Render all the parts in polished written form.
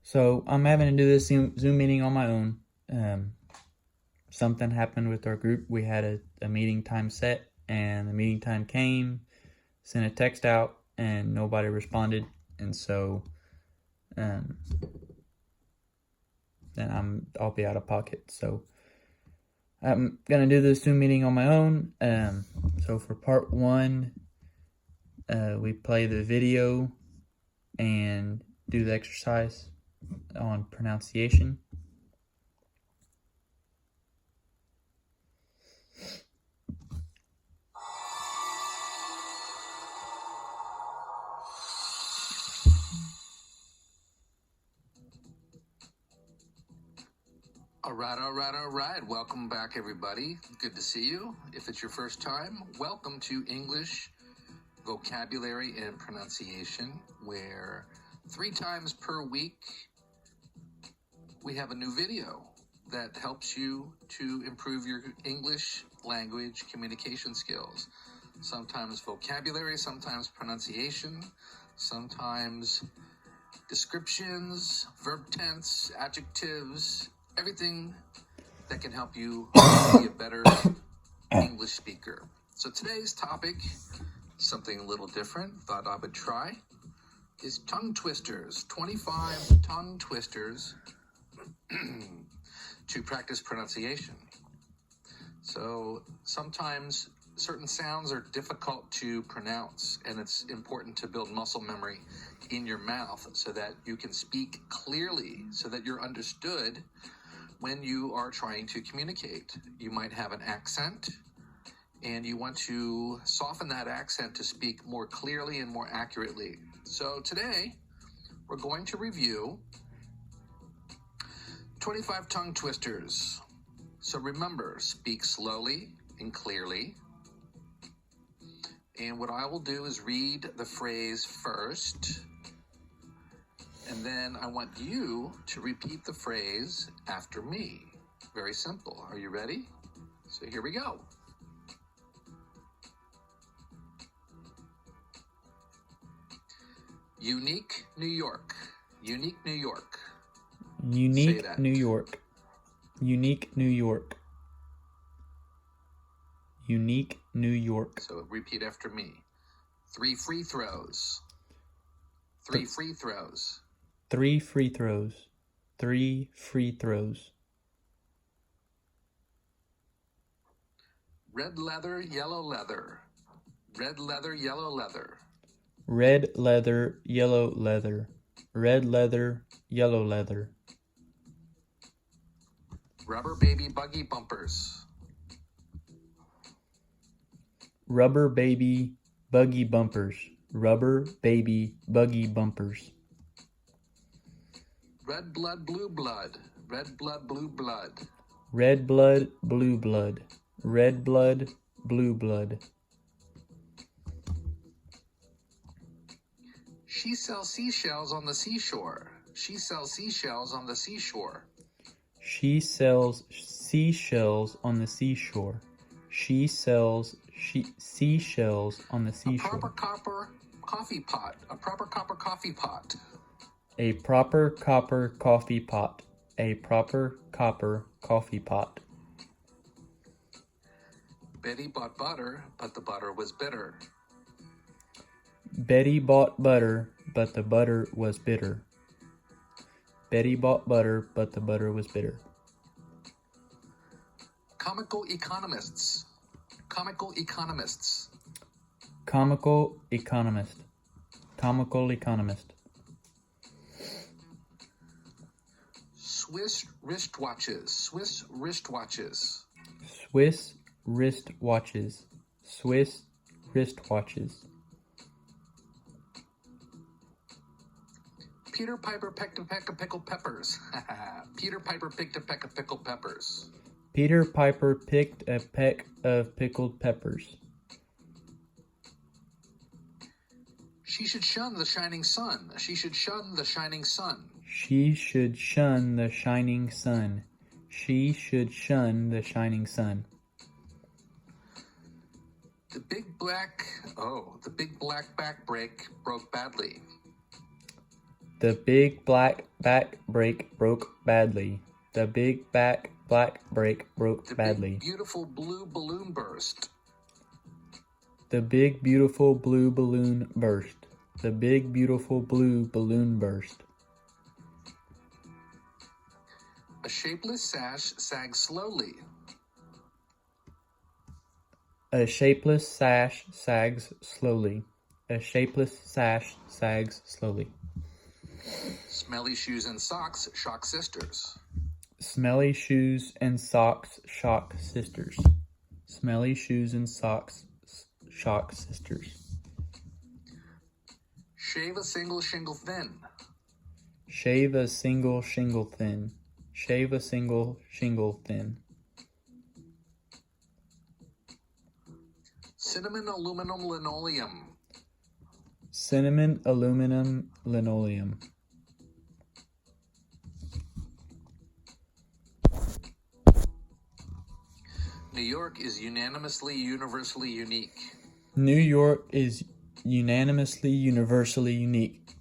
So I'm having to do this Zoom meeting on my own. Something happened with our group. We had a meeting time set, and the meeting time came, sent a text out, and nobody responded. And so then I'll be out of pocket. So I'm gonna do this Zoom meeting on my own. So for part one, we play the video and do the exercise on pronunciation. All right. Welcome back, everybody. Good to see you. If it's your first time, welcome to English Vocabulary and Pronunciation, where 3 times per week we have a new video that helps you to improve your English language communication skills. Sometimes vocabulary, sometimes pronunciation, sometimes descriptions, verb tense, adjectives, everything that can help you be a better English speaker. So today's topic, something a little different, thought I would try, is tongue twisters. 25 tongue twisters to practice pronunciation. So sometimes certain sounds are difficult to pronounce, and it's important to build muscle memory in your mouth so that you can speak clearly, so that you're understood when you are trying to communicate. You might have an accent, and you want to soften that accent to speak more clearly and more accurately. So today, we're going to review 25 tongue twisters. So remember, speak slowly and clearly. And what I will do is read the phrase first, and then I want you to repeat the phrase after me. Very simple. Are you ready? So here we go. Unique, New York. Unique, New York. Unique, New York. Unique, New York. Unique, New York. So repeat after me. 3 free throws. 3 free throws. 3 free throws. 3 free throws. Red leather, yellow leather. Red leather, yellow leather. Red leather, yellow leather. Red leather, yellow leather. Rubber baby buggy bumpers. Rubber baby buggy bumpers. Rubber baby buggy bumpers. Red blood, blue blood. Red blood, blue blood. Red blood, blue blood. Red blood, blue blood. She sells seashells on the seashore. She sells seashells on the seashore. She sells seashells on the seashore. She sells seashells on the seashore. A proper copper coffee pot. A proper copper coffee pot. A proper copper coffee pot. A proper copper coffee pot. Betty bought butter, but the butter was bitter. Betty bought butter, but the butter was bitter. Betty bought butter, but the butter was bitter. Comical economists. Comical economists. Comical economist. Comical economist. Swiss wristwatches. Swiss wristwatches. Swiss wristwatches. Swiss wristwatches. Peter Piper picked a peck of pickled peppers. Peter Piper picked a peck of pickled peppers. Peter Piper picked a peck of pickled peppers. She should shun the shining sun. She should shun the shining sun. She should shun the shining sun. She should shun the shining sun. The big black back break broke badly. The big black back brake broke badly. The big black brake broke badly. The big beautiful blue balloon burst. The big beautiful blue balloon burst. The big beautiful blue balloon burst. A shapeless sash sags slowly. A shapeless sash sags slowly. A shapeless sash sags slowly. Smelly shoes and socks shock sisters. Smelly shoes and socks shock sisters. Smelly shoes and socks shock sisters. Shave a single shingle thin. Shave a single shingle thin. Shave a single shingle thin. Cinnamon aluminum linoleum. Cinnamon aluminum linoleum. New York is unanimously universally unique. New York is unanimously universally unique.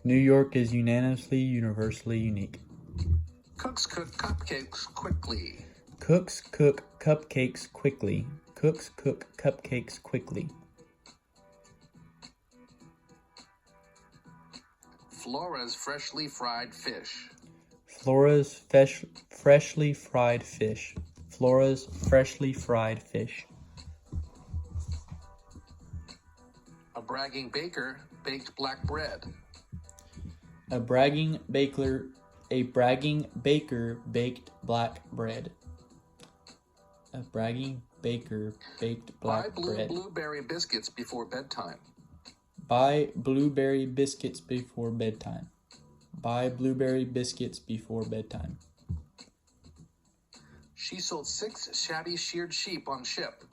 New York is unanimously universally unique. Cooks cook cupcakes quickly. Cooks cook cupcakes quickly. Cooks cook cupcakes quickly. Flora's freshly fried fish. Flora's freshly fried fish. Flora's freshly fried fish. A bragging baker baked black bread. A bragging baker baked black bread. A bragging baker baked black bread. Buy blueberry biscuits before bedtime. Buy blueberry biscuits before bedtime. Buy blueberry biscuits before bedtime. She sold 6 shabby sheared sheep on ship.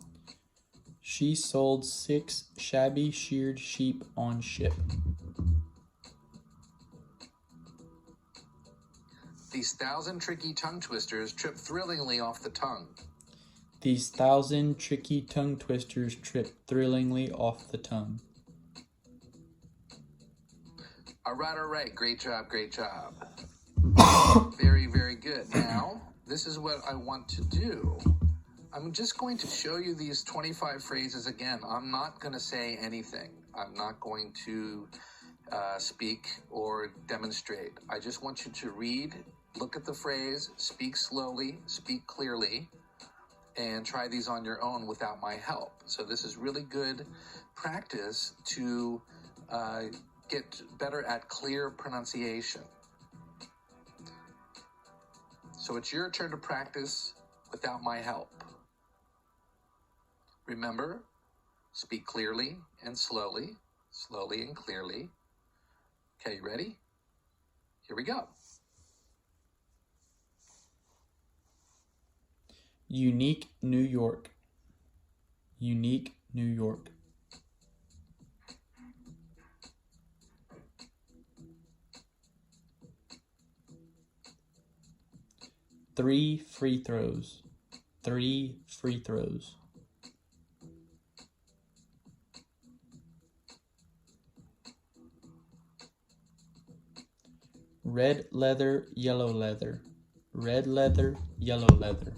She sold 6 shabby sheared sheep on ship. These 1,000 tricky tongue twisters trip thrillingly off the tongue. These 1,000 tricky tongue twisters trip thrillingly off the tongue. All right. Great job. Very, very good. Now, this is what I want to do. I'm just going to show you these 25 phrases again. I'm not going to say anything. I'm not going to speak or demonstrate. I just want you to read, look at the phrase, speak slowly, speak clearly, and try these on your own without my help. So this is really good practice to get better at clear pronunciation. So it's your turn to practice without my help. Remember, speak clearly and slowly and clearly. Okay, you ready? Here we go. Unique New York. Unique New York. Three free throws. 3 free throws. Red leather, yellow leather. Red leather, yellow leather.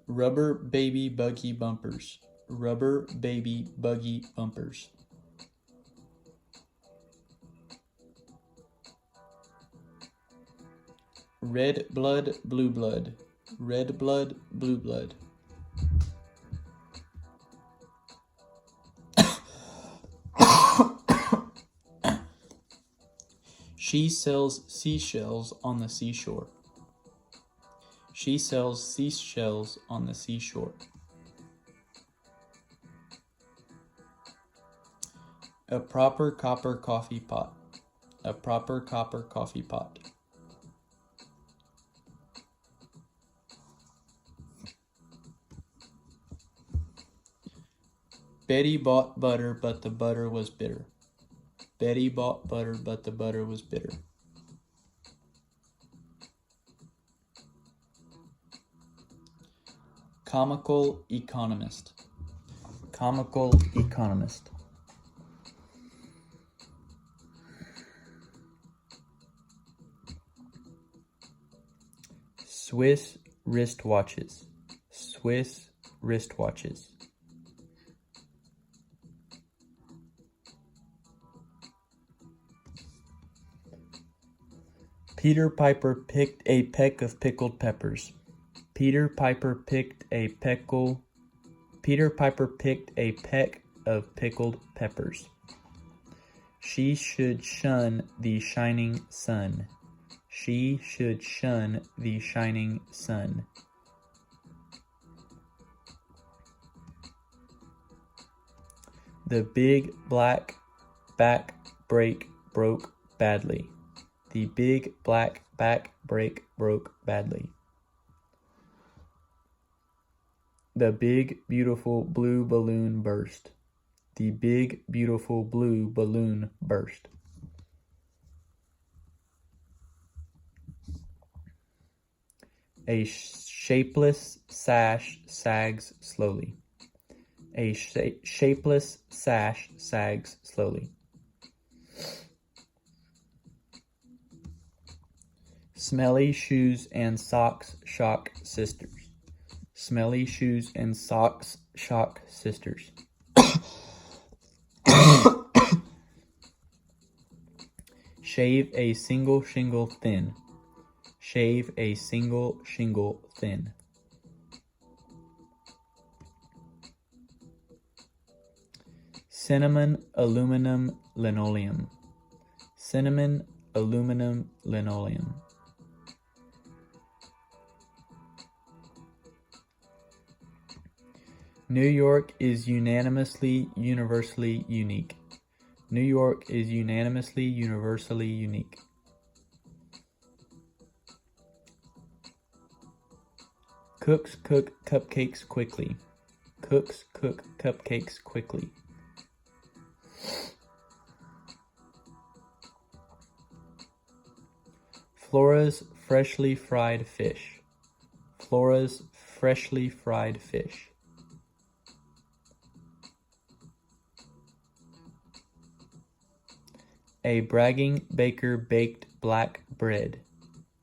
Rubber baby buggy bumpers. Rubber baby buggy bumpers. Red blood, blue blood. Red blood, blue blood. She sells seashells on the seashore. She sells seashells on the seashore. A proper copper coffee pot. A proper copper coffee pot. Betty bought butter, but the butter was bitter. Betty bought butter, but the butter was bitter. Comical economist. Comical economist. Swiss wristwatches. Swiss wristwatches. Peter Piper picked a peck of pickled peppers. Peter Piper picked a peck of pickled peppers. She should shun the shining sun. She should shun the shining sun. The big black back brake broke badly. The big black back brake broke badly. The big beautiful blue balloon burst. The big beautiful blue balloon burst. A shapeless sash sags slowly. A shapeless sash sags slowly. Smelly shoes and socks shock sisters. Smelly shoes and socks shock sisters. Shave a single shingle thin. Shave a single shingle thin. Cinnamon aluminum linoleum. Cinnamon aluminum linoleum. New York is unanimously, universally unique. New York is unanimously, universally unique. Cooks cook cupcakes quickly. Cooks cook cupcakes quickly. Flora's freshly fried fish. Flora's freshly fried fish. A bragging baker baked black bread.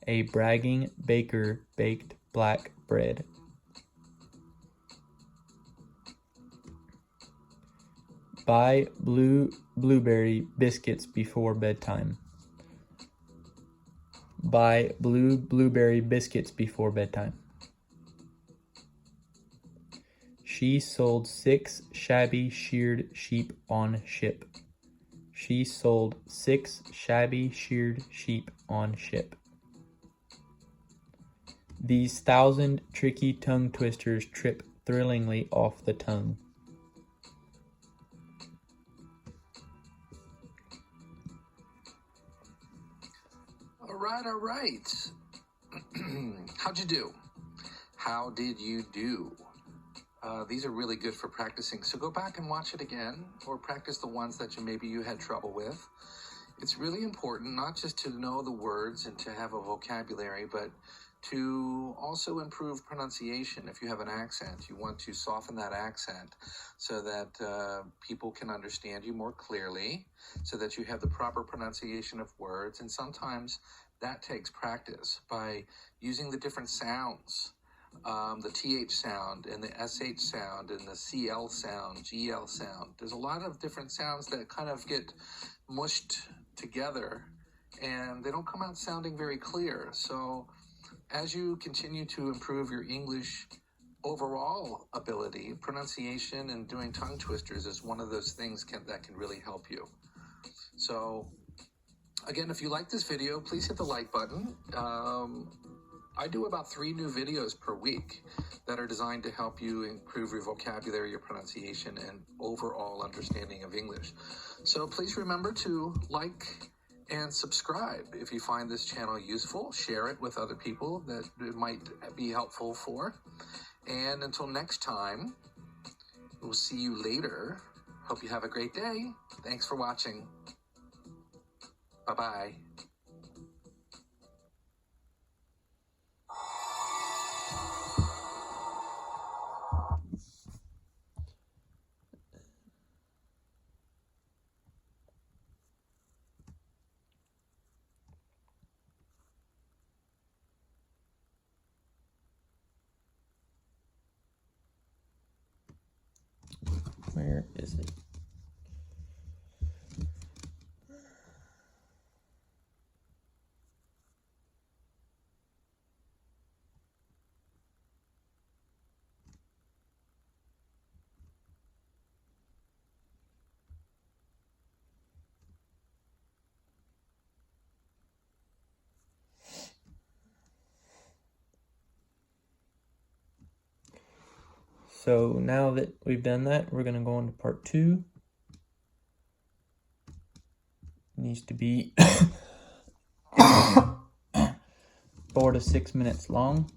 A bragging baker baked black bread. Buy blueberry biscuits before bedtime. Buy blueberry biscuits before bedtime. She sold 6 shabby sheared sheep on ship. She sold 6 shabby sheared sheep on ship. These 1,000 tricky tongue twisters trip thrillingly off the tongue. All right. How'd you do? How did you do? These are really good for practicing. So go back and watch it again, or practice the ones that maybe you had trouble with. It's really important not just to know the words and to have a vocabulary, but to also improve pronunciation. If you have an accent, you want to soften that accent so that people can understand you more clearly, so that you have the proper pronunciation of words. And sometimes that takes practice by using the different sounds, the TH sound and the SH sound and the CL sound, GL sound. There's a lot of different sounds that kind of get mushed together and they don't come out sounding very clear. So as you continue to improve your English overall ability, pronunciation and doing tongue twisters is one of those things that can really help you. So again, if you like this video, please hit the like button. I do about 3 new videos per week that are designed to help you improve your vocabulary, your pronunciation, and overall understanding of English. So please remember to like and subscribe if you find this channel useful. Share it with other people that it might be helpful for. And until next time, we'll see you later. Hope you have a great day. Thanks for watching. Bye-bye. So now that we've done that, we're going to go on to part 2. It needs to be 4 to 6 minutes long.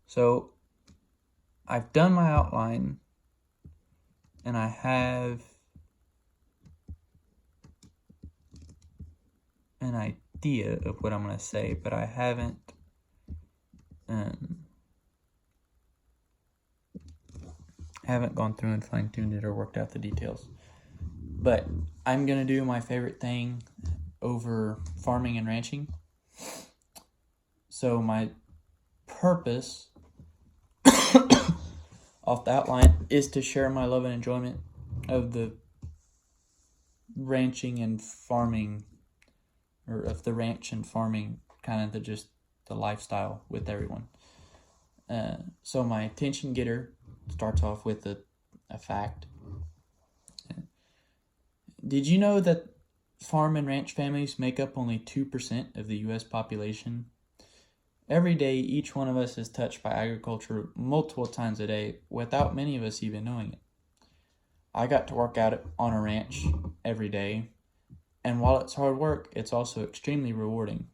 So I've done my outline, and I have an idea of what I'm going to say, but I haven't gone through and fine-tuned it or worked out the details. But I'm going to do my favorite thing over farming and ranching. So my purpose off the outline is to share my love and enjoyment of the ranching and farming, or of the ranch and farming, kind of the lifestyle with everyone. So my attention getter starts off with a fact. Did you know that farm and ranch families make up only 2% of the U.S. population? Every day, each one of us is touched by agriculture multiple times a day without many of us even knowing it. I got to work out on a ranch every day, and while it's hard work, it's also extremely rewarding.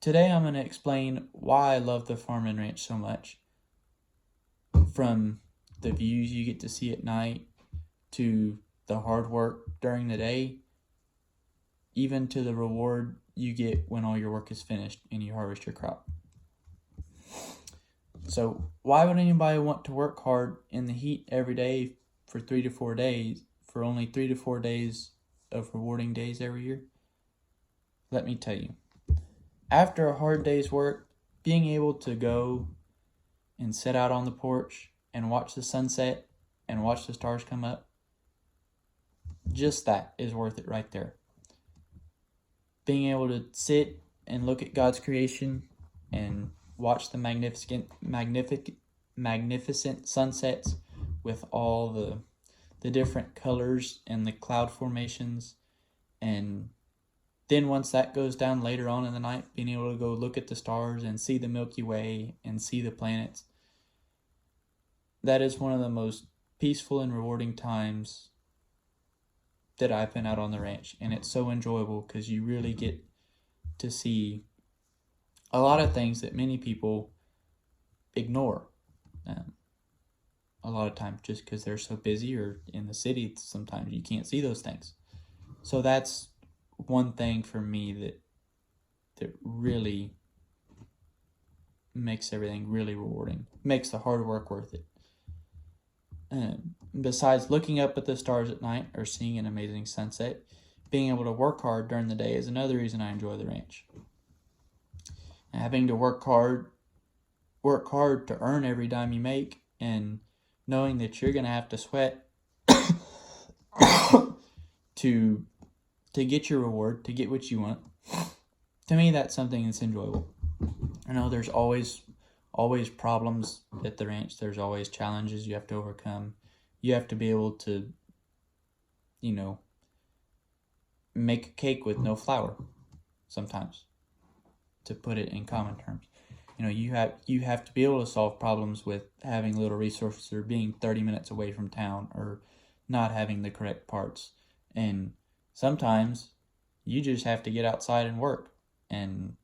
Today, I'm going to explain why I love the farm and ranch so much. From the views you get to see at night, to the hard work during the day, even to the reward you get when all your work is finished and you harvest your crop. So why would anybody want to work hard in the heat every day for 3 to 4 days, for only 3 to 4 days of rewarding days every year? Let me tell you. After a hard day's work, being able to go and sit out on the porch and watch the sunset and watch the stars come up, just that is worth it right there. Being able to sit and look at God's creation and watch the magnificent sunsets with all the different colors and the cloud formations, and then once that goes down later on in the night, being able to go look at the stars and see the Milky Way and see the planets, that is one of the most peaceful and rewarding times that I've been out on the ranch. And it's so enjoyable because you really get to see a lot of things that many people ignore a lot of times just because they're so busy, or in the city sometimes you can't see those things. So that's one thing for me that really makes everything really rewarding, makes the hard work worth it. Besides looking up at the stars at night or seeing an amazing sunset, being able to work hard during the day is another reason I enjoy the ranch. Having to work hard to earn every dime you make, and knowing that you're going to have to sweat to get your reward, to get what you want. To me, that's something that's enjoyable. I know there's always problems at the ranch. There's always challenges you have to overcome. You have to be able to, make a cake with no flour sometimes, to put it in common terms. You have to be able to solve problems with having little resources, or being 30 minutes away from town, or not having the correct parts. And sometimes you just have to get outside and work, and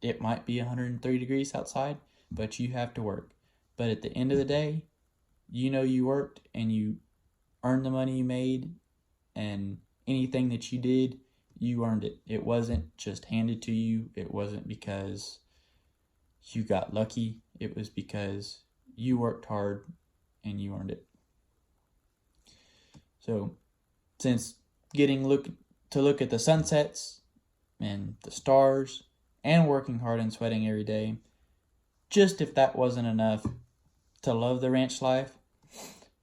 it might be 103 degrees outside, but you have to work. But at the end of the day, you worked and you earned the money you made, and anything that you did, you earned it. It wasn't just handed to you. It wasn't because you got lucky. It was because you worked hard and you earned it. So, since to look at the sunsets and the stars and working hard and sweating every day, just if that wasn't enough to love the ranch life,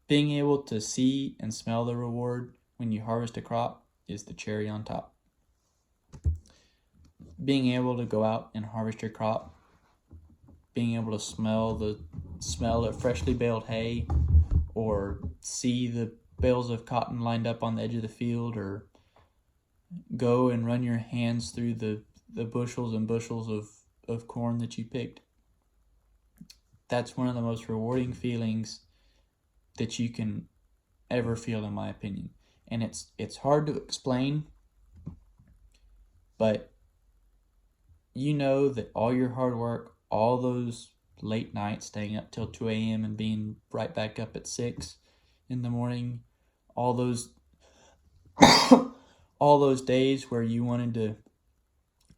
being able to see and smell the reward when you harvest a crop is the cherry on top. Being able to go out and harvest your crop, being able to smell the smell of freshly baled hay, or see the bales of cotton lined up on the edge of the field, or go and run your hands through the bushels and bushels of corn that you picked. that's one of the most rewarding feelings that you can ever feel, in my opinion. And it's hard to explain, but you know that all your hard work, all those late nights staying up till 2 a.m. and being right back up at 6 in the morning, all those all those days where you wanted to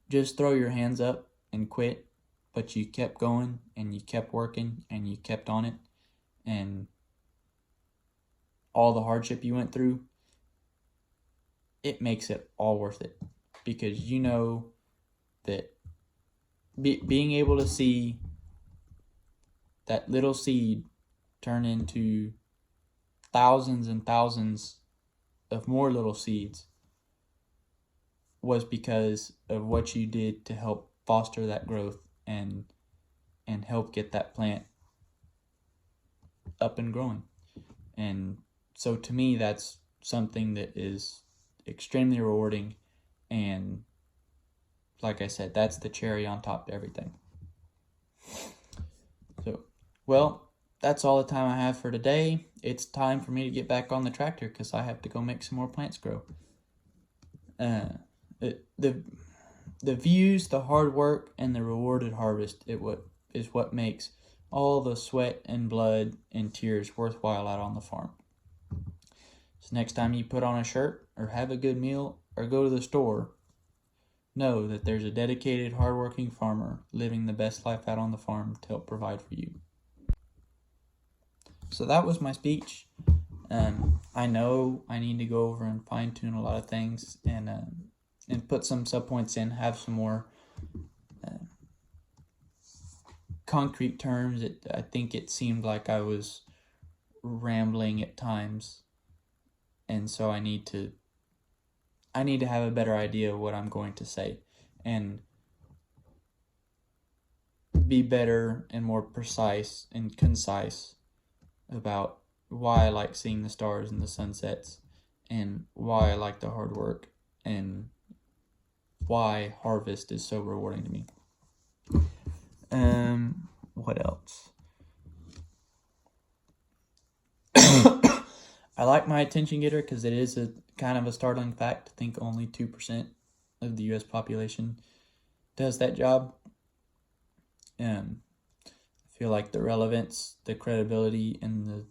just throw your hands up and quit, but you kept going and you kept working and you kept on it, and all the hardship you went through, it makes it all worth it, because you know that being able to see that little seed turn into thousands and thousands of more little seeds was because of what you did to help foster that growth and help get that plant up and growing. And so to me, that's something that is extremely rewarding, and like I said, that's the cherry on top to everything. So, well, that's all the time I have for today. It's time for me to get back on the tractor because I have to go make some more plants grow. The views, the hard work, and the rewarded harvest is what makes all the sweat and blood and tears worthwhile out on the farm. So next time you put on a shirt or have a good meal or go to the store, know that there's a dedicated, hardworking farmer living the best life out on the farm to help provide for you. So that was my speech. I know I need to go over and fine tune a lot of things and put some subpoints in, have some more concrete terms. I think it seemed like I was rambling at times, and so I need to have a better idea of what I'm going to say and be better and more precise and concise about why I like seeing the stars and the sunsets, and why I like the hard work, and why harvest is so rewarding to me. What else? I like my attention getter because it is a kind of a startling fact to think only 2% of the U.S. population does that job. I feel like the relevance, the credibility, and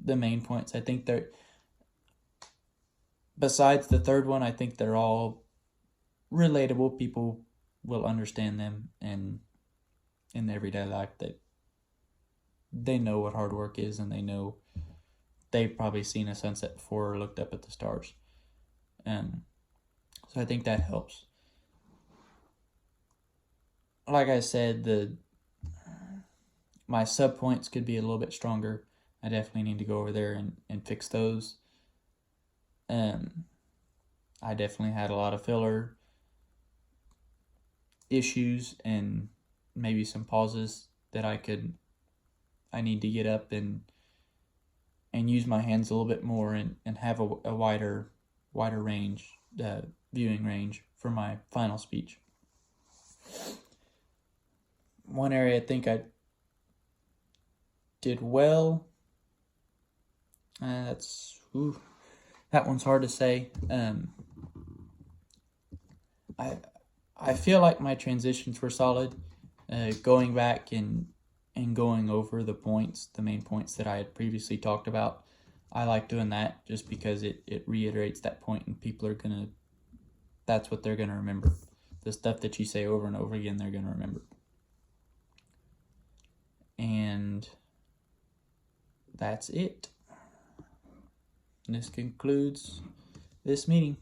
the main points, I think they're, besides the third one, I think they're all relatable. People will understand them, and in everyday life that they know what hard work is, and they know they've probably seen a sunset before or looked up at the stars. So I think that helps. Like I said, my subpoints could be a little bit stronger. I definitely need to go over there and fix those. I definitely had a lot of filler issues and maybe some pauses that I need to get up and use my hands a little bit more and have a wider range, viewing range for my final speech. One area I think I did well, that one's hard to say. I feel like my transitions were solid. Going back and going over the main points that I had previously talked about, I like doing that just because it reiterates that point, and that's what they're gonna remember. The stuff that you say over and over again, they're gonna remember. And that's it. This concludes this meeting.